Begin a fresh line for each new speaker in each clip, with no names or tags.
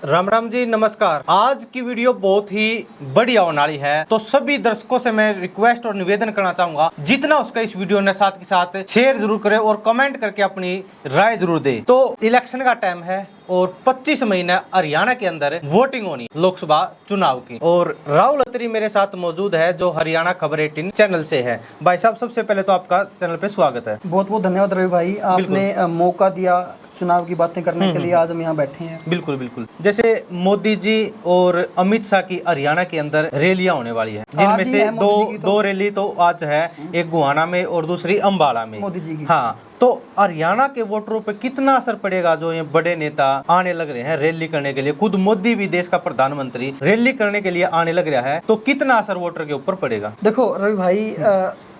राम राम जी, नमस्कार। आज की वीडियो बहुत ही बढ़िया होने वाली है, तो सभी दर्शकों से मैं रिक्वेस्ट और निवेदन करना चाहूंगा, जितना उसका इस वीडियो ने साथ के साथ शेयर जरूर करें और कमेंट करके अपनी राय जरूर दे। तो इलेक्शन का टाइम है और 25 महीने हरियाणा के अंदर वोटिंग होनी लोकसभा चुनाव की, और राहुल अत्री मेरे साथ मौजूद है जो हरियाणा खबर 18 चैनल से है। भाई साहब, सबसे पहले तो आपका चैनल पे स्वागत है।
बहुत बहुत धन्यवाद रवि भाई, आपने मौका दिया चुनाव की बातें करने के लिए। आज हम यहाँ बैठे हैं।
बिल्कुल बिल्कुल। जैसे मोदी जी और अमित शाह की हरियाणा के अंदर रैलियां होने वाली है, जिनमें से दो रैली तो आज है, एक गुहाना में और दूसरी अंबाला में
मोदी जी की।
हाँ, तो हरियाणा के वोटरों पे कितना असर पड़ेगा? जो ये बड़े नेता आने लग रहे हैं रैली करने के लिए, खुद मोदी भी देश का प्रधानमंत्री रैली करने के लिए आने लग रहा है, तो कितना असर वोटर के ऊपर पड़ेगा?
देखो रवि भाई,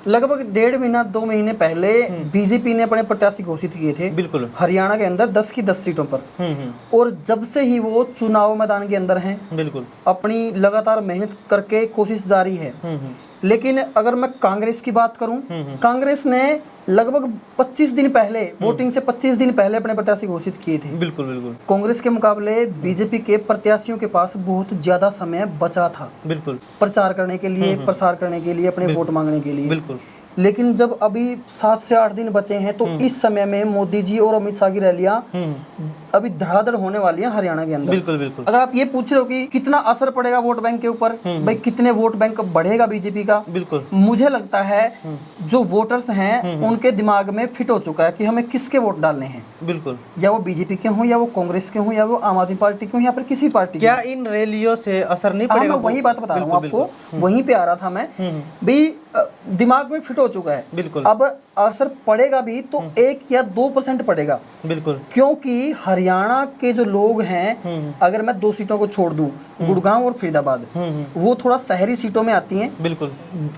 लगभग 1.5 महीना 2 महीने पहले बीजेपी ने अपने प्रत्याशी घोषित किए थे। बिल्कुल। हरियाणा के अंदर 10 की 10 सीटों पर। और जब से ही वो चुनाव मैदान के अंदर हैं, बिल्कुल अपनी लगातार मेहनत करके कोशिश जारी है। लेकिन अगर मैं कांग्रेस की बात करूं, कांग्रेस ने लगभग 25 दिन पहले, वोटिंग से 25 दिन पहले अपने प्रत्याशी घोषित किए थे। बिल्कुल बिल्कुल। कांग्रेस के मुकाबले बीजेपी के प्रत्याशियों के पास बहुत ज्यादा समय बचा था, बिल्कुल, प्रचार करने के लिए, प्रसार करने के लिए, अपने वोट मांगने के लिए। बिल्कुल। लेकिन जब अभी 7 से 8 दिन बचे हैं, तो इस समय में मोदी जी और अमित शाह की रैलियां अभी धड़ाधड़ होने वाली है हरियाणा के अंदर। बिल्कुल बिल्कुल। अगर आप ये पूछ रहे हो कि कितना असर पड़ेगा वोट बैंक के ऊपर, भाई कितने वोट बैंक बढ़ेगा बीजेपी का, बिल्कुल, मुझे लगता है जो वोटर्स हैं उनके दिमाग में फिट हो चुका है कि हमें किसके वोट डालने हैं। बिल्कुल। या वो बीजेपी के हों, या वो कांग्रेस के हों, या वो आम आदमी पार्टी के हों, या फिर किसी पार्टी।
क्या इन रैलियों से असर नहीं पड़ेगा?
मैं वही बात बता रहा हूँ आपको, वहीं पे आ रहा था मैं भी। दिमाग में फिट हो चुका है। बिल्कुल। अब असर पड़ेगा भी तो 1 या 2% पड़ेगा। बिल्कुल। क्योंकि हरियाणा के जो लोग हैं, अगर मैं 2 सीटों को छोड़ दूं, गुड़गांव और फरीदाबाद, वो थोड़ा शहरी सीटों में आती हैं। बिल्कुल।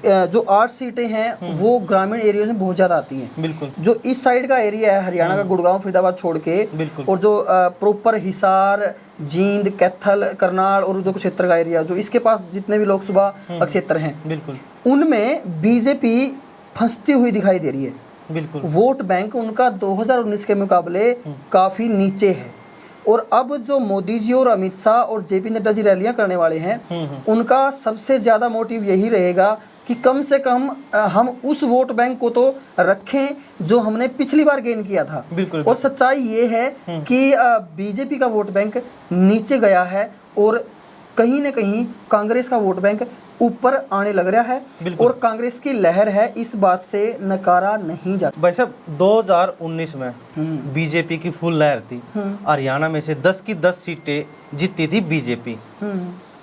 जो 8 सीटें हैं वो ग्रामीण एरिया में बहुत ज्यादा आती हैं। बिल्कुल। जो इस साइड का एरिया है हरियाणा का, गुड़गांव फरीदाबाद छोड़ के, और जो प्रॉपर हिसार, जींद, कैथल, करनाल और जो क्षेत्र का एरिया, जो इसके पास जितने भी लोकसभा क्षेत्र हैं, बिल्कुल, उनमें बीजेपी फंसती हुई दिखाई दे रही है। बिल्कुल। वोट बैंक उनका 2019 के मुकाबले काफी नीचे है। और अब जो मोदी जी और अमित शाह और जेपी नड्डा जी रैलियां करने वाले हैं, उनका सबसे ज्यादा मोटिव यही रहेगा कि कम से कम हम उस वोट बैंक को तो रखें जो हमने पिछली बार गेन किया था। बिल्कुल। और सच्चाई ये है कि बीजेपी का वोट बैंक नीचे गया है और कहीं न कहीं कांग्रेस का वोट बैंक ऊपर आने लग रहा है, और कांग्रेस की लहर है, इस बात से नकारा नहीं जाता।
भाई साहब, 2019 में बीजेपी की फुल लहर थी, हरियाणा में से 10 की 10 सीटें जीती थी बीजेपी,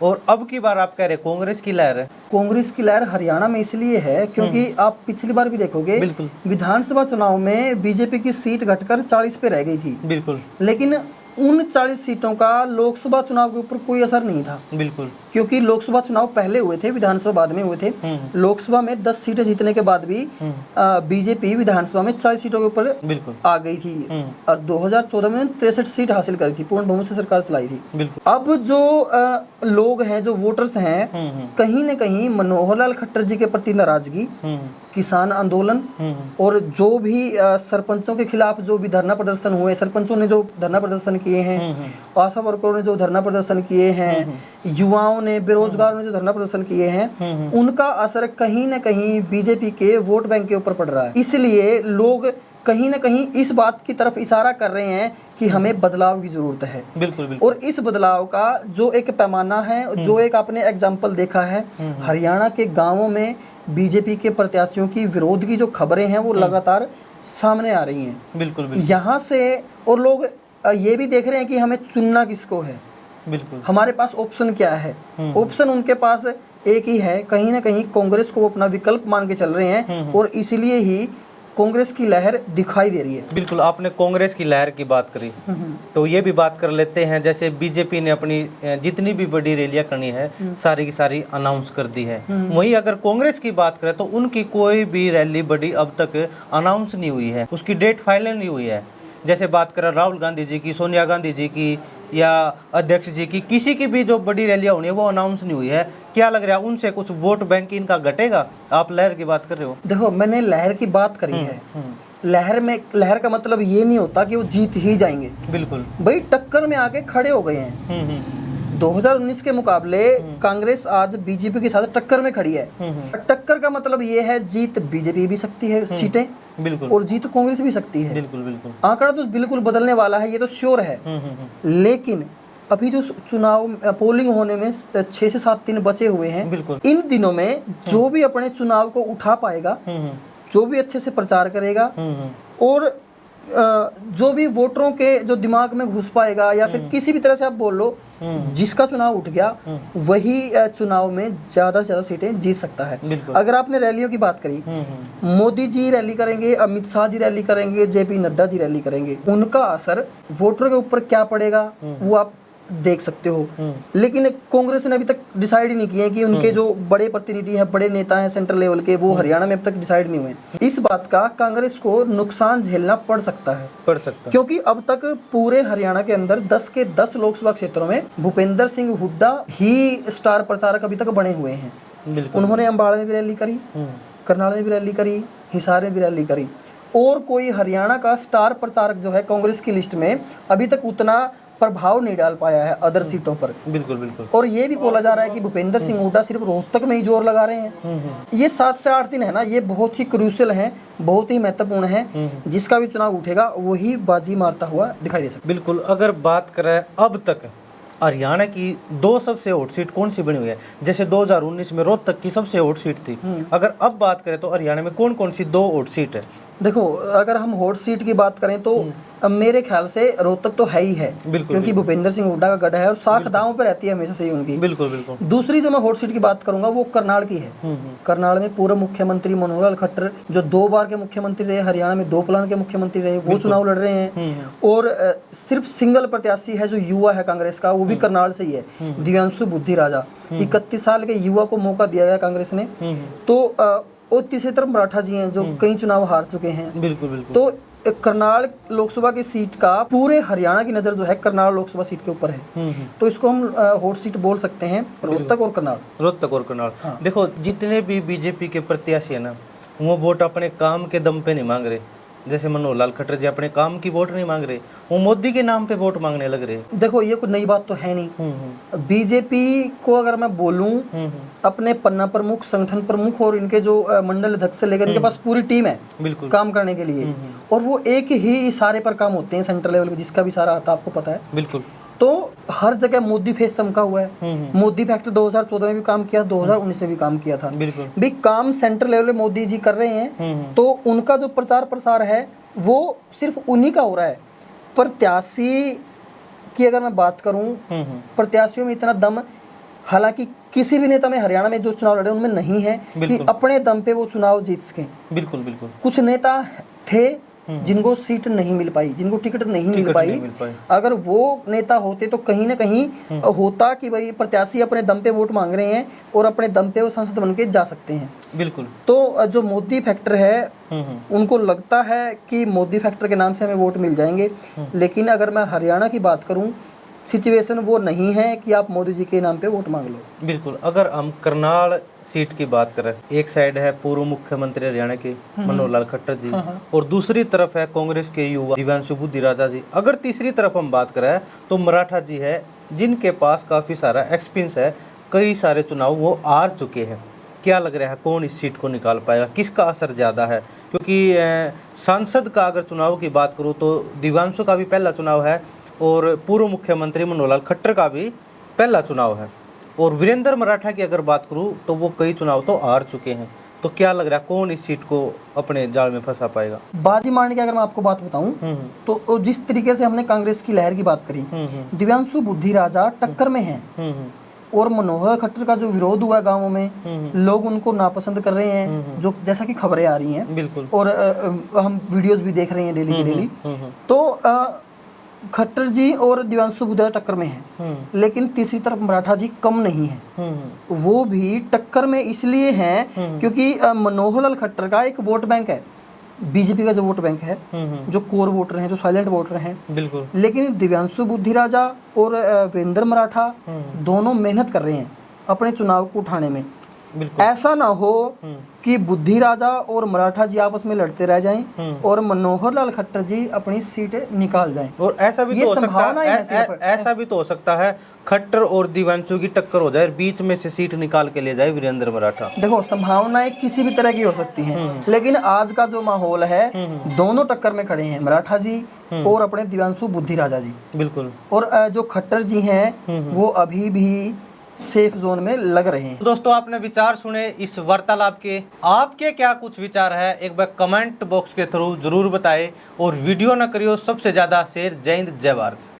और अब की बार आप कह रहे कांग्रेस की लहर है।
कांग्रेस की लहर हरियाणा में इसलिए है क्योंकि आप पिछली बार भी देखोगे, विधानसभा चुनाव में बीजेपी की सीट घटकर 40 पे रह गई थी। बिल्कुल। लेकिन उन 40 सीटों का लोकसभा चुनाव के ऊपर कोई असर नहीं था। बिल्कुल। क्योंकि लोकसभा चुनाव पहले हुए थे, विधानसभा बाद में हुए थे। लोकसभा में 10 सीटें जीतने के बाद भी बीजेपी विधानसभा में 40 सीटों के ऊपर आ गई थी, और 2014 में 63 सीट हासिल करी थी, पूर्ण बहुमत से सरकार चलाई थी। अब जो लोग हैं, जो वोटर्स हैं, कहीं न कहीं मनोहर लाल खट्टर जी के प्रति नाराजगी, किसान आंदोलन, और जो भी सरपंचों के खिलाफ जो भी धरना प्रदर्शन हुए, सरपंचों ने जो धरना प्रदर्शन किए हैं, आशा वर्करों ने जो धरना प्रदर्शन किए हैं, युवाओं ने, बेरोजगारों ने जो धरना प्रदर्शन किए हैं, उनका असर कहीं न कहीं बीजेपी के वोट बैंक के ऊपर पड़ रहा है। इसलिए लोग कहीं न कहीं इस बात की तरफ इशारा कर रहे हैं कि हमें बदलाव की जरूरत है। बिल्कुल बिल्कुल। और इस बदलाव का जो एक पैमाना है, जो एक आपने एग्जाम्पल देखा है, हरियाणा के गाँवों में बीजेपी के प्रत्याशियों की विरोध की जो खबरें हैं वो लगातार सामने आ रही हैं। बिल्कुल। यहाँ से और लोग ये भी देख रहे हैं कि हमें चुनना किसको है। बिल्कुल। हमारे पास ऑप्शन क्या है? ऑप्शन उनके पास एक ही है, कहीं ना कहीं कांग्रेस को अपना विकल्प मान के चल रहे हैं, और इसीलिए ही कांग्रेस की लहर दिखाई दे रही है। बिल्कुल। आपने कांग्रेस की लहर की बात करी, तो ये भी बात कर लेते हैं। जैसे बीजेपी ने अपनी जितनी भी बड़ी रैलियां करनी है, सारी की सारी अनाउंस कर दी है। वहीं अगर कांग्रेस की बात करें तो उनकी कोई भी रैली बड़ी अब तक अनाउंस नहीं हुई है, उसकी डेट फाइनल नहीं हुई है। जैसे बात करें राहुल गांधी जी की, सोनिया गांधी जी की, या अध्यक्ष जी की, किसी की भी जो बड़ी रैलियां होनी है वो अनाउंस नहीं हुई है। क्या लग रहा है, उनसे कुछ वोट बैंक इनका घटेगा? आप लहर की बात कर रहे हो। देखो, मैंने लहर की बात करी है, लहर का मतलब ये नहीं होता कि वो जीत ही जाएंगे।
बिल्कुल
भाई टक्कर में आके खड़े हो गए हैं। 2019 के मुकाबले कांग्रेस आज बीजेपी के साथ टक्कर में खड़ी है। टक्कर का मतलब ये है जीत बीजेपी भी सकती है सीटें,
बिल्कुल,
और जीत कांग्रेस भी सकती है।
बिल्कुल बिल्कुल।
आंकड़ा तो बिल्कुल बदलने वाला है, ये तो श्योर है। लेकिन अभी जो चुनाव पोलिंग होने में 6 से 7 दिन बचे हुए हैं,
बिल्कुल,
इन दिनों में जो भी अपने चुनाव को उठा पाएगा, जो भी अच्छे से प्रचार करेगा, और जो भी वोटरों के जो दिमाग में घुस पाएगा, या फिर किसी भी तरह से आप बोल लो, जिसका चुनाव उठ गया वही चुनाव में ज्यादा से ज्यादा सीटें जीत सकता है। अगर आपने रैलियों की बात करी, मोदी जी रैली करेंगे, अमित शाह जी रैली करेंगे, जेपी नड्डा जी रैली करेंगे, उनका असर वोटरों के ऊपर क्या पड़ेगा वो आप देख सकते हो। लेकिन कांग्रेस ने अभी तक डिसाइड ही नहीं किया कि उनके जो बड़े प्रतिनिधि हैं, बड़े नेता हैं सेंट्रल लेवल के, वो हरियाणा में अब तक डिसाइड नहीं हुए। इस बात का कांग्रेस को नुकसान झेलना पड़ सकता है, क्योंकि अब तक पूरे हरियाणा के अंदर 10 के 10 लोकसभा क्षेत्रों में भूपेंद्र सिंह हुड्डा ही स्टार प्रचारक अभी तक बने हुए हैं। उन्होंने अम्बाड़ा में भी रैली करी, करनाल में भी रैली करी, हिसार में भी रैली करी, और कोई हरियाणा का स्टार प्रचारक जो है कांग्रेस की लिस्ट में अभी तक उतना प्रभाव नहीं डाल पाया है अदर सीटों पर।
बिल्कुल बिल्कुल।
और ये भी बोला जा रहा है कि भूपेंद्र सिंह हुड्डा सिर्फ रोहतक में ही जोर लगा रहे हैं। ये 7 से 8 दिन है ना, ये बहुत ही क्रूशियल है, बहुत ही महत्वपूर्ण है। जिसका भी चुनाव उठेगा वही बाजी मारता हुआ दिखाई दे सकता है।
बिल्कुल। अगर बात करें अब तक हरियाणा की 2 सबसे हॉट सीट कौन सी बनी हुई है, जैसे 2019 में रोहतक की सबसे हॉट सीट थी, अगर अब बात करें तो हरियाणा में कौन कौन सी 2 हॉट सीट है?
देखो, अगर हम हॉट सीट की बात करें तो मेरे ख्याल से रोहतक तो है ही है, क्योंकि भूपेंद्र सिंह हुड्डा का गढ़ है और साख दांव पे रहती है हमेशा से ही उनकी।
बिल्कुल बिल्कुल।
दूसरी जो मैं हॉट सीट की बात करूंगा वो करनाल की है। करनाल में पूर्व मुख्यमंत्री मनोहर लाल खट्टर, जो 2 बार के मुख्यमंत्री रहे, हरियाणा में 2 प्लान के मुख्यमंत्री रहे, वो चुनाव लड़ रहे हैं। और सिर्फ सिंगल प्रत्याशी है जो युवा है कांग्रेस का, वो भी करनाल से ही है, दिव्यांशु बुद्धि राजा। 31 साल के युवा को मौका दिया गया कांग्रेस ने। तो और तीसरी तरफ मराठा जी हैं जो कई चुनाव हार चुके हैं।
बिल्कुल बिल्कुल।
तो करनाल लोकसभा की सीट का पूरे हरियाणा की नजर जो है करनाल लोकसभा सीट के ऊपर है। तो इसको हम हॉट सीट बोल सकते हैं, रोहतक और करनाल।
रोहतक और करनाल। हाँ। देखो, जितने भी बीजेपी के प्रत्याशी है ना, वो वोट अपने काम के दम पे नहीं मांग रहे। जैसे मनोहर लाल खट्टर जी अपने काम की वोट नहीं मांग रहे, वो मोदी के नाम पे वोट मांगने लग रहे।
देखो, ये कोई नई बात तो है नहीं। बीजेपी को अगर मैं बोलूं, अपने पन्ना प्रमुख, संगठन प्रमुख और इनके जो मंडल अध्यक्ष से लेकर इनके पास पूरी टीम है बिल्कुल काम करने के लिए, और वो एक ही इशारे पर काम होते हैं सेंट्रल लेवल पे, जिसका भी इशारा आता है आपको पता है। बिल्कुल। तो हर जगह मोदी फेस चमका हुआ है। मोदी फैक्टर 2014 में भी काम किया, 2019 में भी काम किया था। बिल्कुल भी काम सेंट्रल लेवल पे मोदी जी कर रहे हैं। तो उनका जो प्रचार प्रसार है वो सिर्फ उन्हीं का हो रहा है। प्रत्याशी की अगर मैं बात करूं, प्रत्याशियों में इतना दम हालांकि किसी भी नेता में हरियाणा में जो चुनाव लड़े उनमें नहीं है कि अपने दम पे वो चुनाव जीत सकें। बिल्कुल बिल्कुल। कुछ नेता थे जिनको सीट नहीं मिल पाई, जिनको टिकट नहीं मिल पाई। अगर वो नेता होते तो कहीं ना कहीं होता कि भाई प्रत्याशी अपने दम पे वोट मांग रहे हैं और अपने दम पे वो सांसद बन के जा सकते हैं। बिल्कुल। तो जो मोदी फैक्टर है, उनको लगता है कि मोदी फैक्टर के नाम से हमें वोट मिल जाएंगे, लेकिन अगर मैं हरियाणा की बात करूं, सिचुएशन वो नहीं है कि आप मोदी जी के नाम पे वोट मांग लो। बिल्कुल। अगर हम करनाल सीट की बात करें, एक साइड है पूर्व मुख्यमंत्री हरियाणा के मनोहर लाल खट्टर जी, और दूसरी तरफ है कांग्रेस के युवा दिव्यांशु बुद्धि राजा जी। अगर तीसरी तरफ हम बात करें तो मराठा जी है, जिनके पास काफी सारा एक्सपीरियंस है, कई सारे चुनाव वो हार चुके हैं। क्या लग रहा है कौन इस सीट को निकाल पाएगा, किसका असर ज्यादा है? क्योंकि सांसद का अगर चुनाव की बात करूँ तो दिव्यांशु का भी पहला चुनाव है, और पूर्व मुख्यमंत्री मनोहर लाल खट्टर का भी पहला चुनाव है, और वीरेंद्र मराठा की अगर बात करूं तो वो कई चुनाव तो हार चुके हैं। तो क्या लग रहा है कौन इस सीट को अपने जाल में फंसा पाएगा? बाजी मारने की अगर मैं आपको बात बताऊं तो जिस तरीके से हमने कांग्रेस की लहर की बात करी, दिव्यांशु बुद्धि राजा टक्कर में हैं, और मनोहर खट्टर का जो विरोध हुआ गाँवों में, लोग उनको नापसंद कर रहे हैं, जो जैसा कि खबरें आ रही हैं। बिल्कुल। और हम वीडियोज भी देख रहे हैं डेली की डेली। तो खट्टर जी और दिव्यांशु बुद्धि टक्कर में हैं, लेकिन तीसरी तरफ मराठा जी कम नहीं है। वो भी टक्कर में इसलिए हैं क्योंकि मनोहर लाल खट्टर का एक वोट बैंक है, बीजेपी का जो वोट बैंक है, जो कोर वोटर हैं, जो साइलेंट वोटर हैं। बिल्कुल। लेकिन दिव्यांशु बुद्धि राजा और वीरेंद्र मराठा दोनों मेहनत कर रहे हैं अपने चुनाव को उठाने में। ऐसा ना हो कि बुद्धि राजा और मराठा जी आपस में लड़ते रह जाएं और मनोहर लाल खट्टर जी अपनी सीट निकाल जाएं।
और ऐसा भी तो हो सकता है, ऐसा भी तो हो सकता है खट्टर और दिव्यांशु की टक्कर हो जाए, बीच में से सीट निकाल के ले जाए वीरेंद्र मराठा।
देखो संभावनाएं किसी भी तरह की हो सकती हैं, लेकिन आज का जो माहौल है दोनों टक्कर में खड़े हैं, मराठा जी और अपने दिव्यांशु बुद्धि राजा जी।
बिल्कुल।
और जो खट्टर जी हैं वो अभी भी सेफ जोन में लग रहे हैं।
दोस्तों आपने विचार सुने इस वार्तालाप के, आपके क्या कुछ विचार है एक बार कमेंट बॉक्स के थ्रू जरूर बताएं और वीडियो न करियो सबसे ज्यादा शेयर। जय हिंद जय भारत।